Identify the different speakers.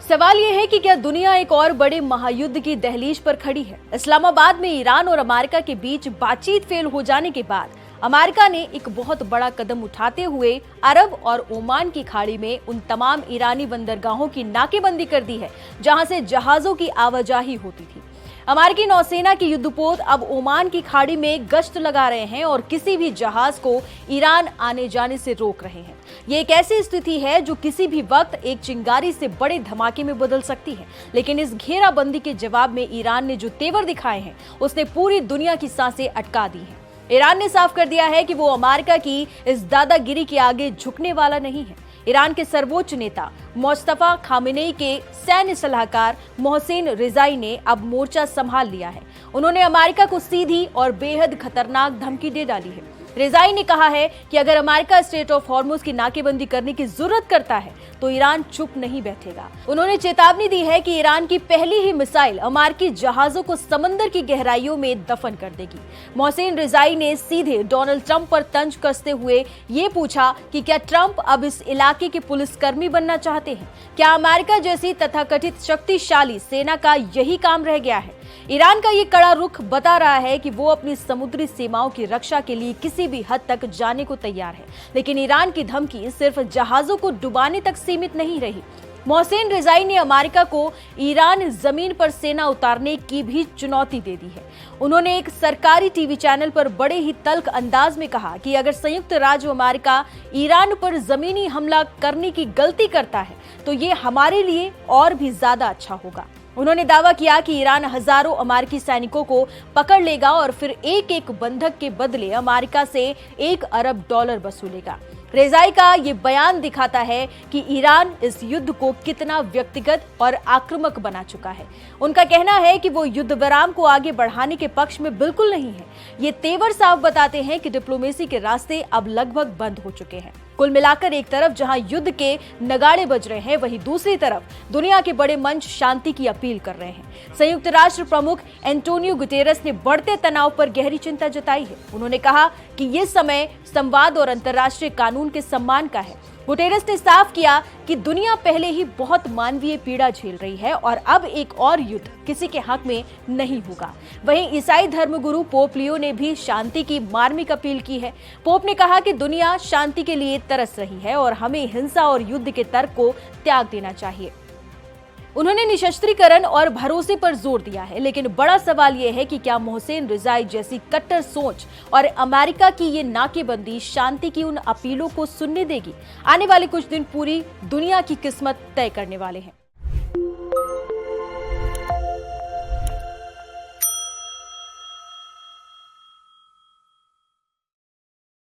Speaker 1: सवाल यह है कि क्या दुनिया एक और बड़े महायुद्ध की दहलीज पर खड़ी है। इस्लामाबाद में ईरान और अमेरिका के बीच बातचीत फेल हो जाने के बाद अमेरिका ने एक बहुत बड़ा कदम उठाते हुए अरब और ओमान की खाड़ी में उन तमाम ईरानी बंदरगाहों की नाकेबंदी कर दी है जहां से जहाजों की आवाजाही होती थी। अमेरिकी नौसेना के युद्धपोत अब ओमान की खाड़ी में गश्त लगा रहे हैं और किसी भी जहाज को ईरान आने जाने से रोक रहे हैं। ये एक ऐसी स्थिति है जो किसी भी वक्त एक चिंगारी से बड़े धमाके में बदल सकती है, लेकिन इस घेराबंदी के जवाब में ईरान ने जो तेवर दिखाए हैं उसने पूरी दुनिया की सांसें अटका दी हैं। ईरान ने साफ कर दिया है कि वो अमेरिका की इस दादागिरी के आगे झुकने वाला नहीं है। ईरान के सर्वोच्च नेता मुस्तफा खामेनेई के सैन्य सलाहकार मोहसेन रिजाई ने अब मोर्चा संभाल लिया है। उन्होंने अमेरिका को सीधी और बेहद खतरनाक धमकी दे डाली है। रिजाई ने कहा है कि अगर अमेरिका स्ट्रेट ऑफ हॉर्मुज की नाकेबंदी करने की जरूरत करता है तो ईरान चुप नहीं बैठेगा। उन्होंने चेतावनी दी है कि ईरान की पहली ही मिसाइल अमेरिकी जहाजों को समंदर की गहराइयों में दफन कर देगी। मोहसेन रिजाई ने सीधे डोनाल्ड ट्रंप पर तंज कसते हुए ये पूछा कि क्या ट्रंप अब इस इलाके के पुलिसकर्मी बनना चाहते हैं? क्या अमेरिका जैसी तथाकथित शक्तिशाली सेना का यही काम रह गया है? ईरान का ये कड़ा रुख बता रहा है कि वो अपनी समुद्री सीमाओं की रक्षा के लिए किसी भी हद तक जाने को तैयार है, लेकिन ईरान की धमकी सिर्फ जहाजों को डुबाने तक सीमित नहीं रही। मोहसेन रिजाई ने अमेरिका को ईरान जमीन पर सेना उतारने की भी चुनौती दे दी है। उन्होंने एक सरकारी टीवी चैनल पर बड़े ही तल्ख अंदाज में कहा कि अगर संयुक्त राज्य अमेरिका ईरान पर जमीनी हमला करने की गलती करता है तो ये हमारे लिए और भी ज्यादा अच्छा होगा। उन्होंने दावा किया कि ईरान हजारों अमेरिकी सैनिकों को पकड़ लेगा और फिर एक एक बंधक के बदले अमेरिका से $1 अरब वसूलेगा। रिजाई का ये बयान दिखाता है कि ईरान इस युद्ध को कितना व्यक्तिगत और आक्रामक बना चुका है। उनका कहना है कि वो युद्ध विराम को आगे बढ़ाने के पक्ष में बिल्कुल नहीं है। ये तेवर साफ बताते हैं कि डिप्लोमेसी के रास्ते अब लगभग बंद हो चुके हैं। कुल मिलाकर एक तरफ जहां युद्ध के नगाड़े बज रहे हैं, वहीं दूसरी तरफ दुनिया के बड़े मंच शांति की अपील कर रहे हैं। संयुक्त राष्ट्र प्रमुख एंटोनियो गुटेरेस ने बढ़ते तनाव पर गहरी चिंता जताई है। उन्होंने कहा कि ये समय संवाद और अंतर्राष्ट्रीय कानून के सम्मान का है। गुटेरेस ने साफ किया कि दुनिया पहले ही बहुत मानवीय पीड़ा झेल रही है और अब एक और युद्ध किसी के हक में नहीं होगा। वहीं ईसाई धर्मगुरु पोप लियो ने भी शांति की मार्मिक अपील की है। पोप ने कहा कि दुनिया शांति के लिए तरस रही है और हमें हिंसा और युद्ध के तर्क को त्याग देना चाहिए। उन्होंने निशस्त्रीकरण और भरोसे पर जोर दिया है, लेकिन बड़ा सवाल यह है कि क्या मोहसेन रिजाई जैसी कट्टर सोच और अमेरिका की ये नाकेबंदी शांति की उन अपीलों को सुनने देगी? आने वाले कुछ दिन पूरी दुनिया की किस्मत तय करने वाले हैं।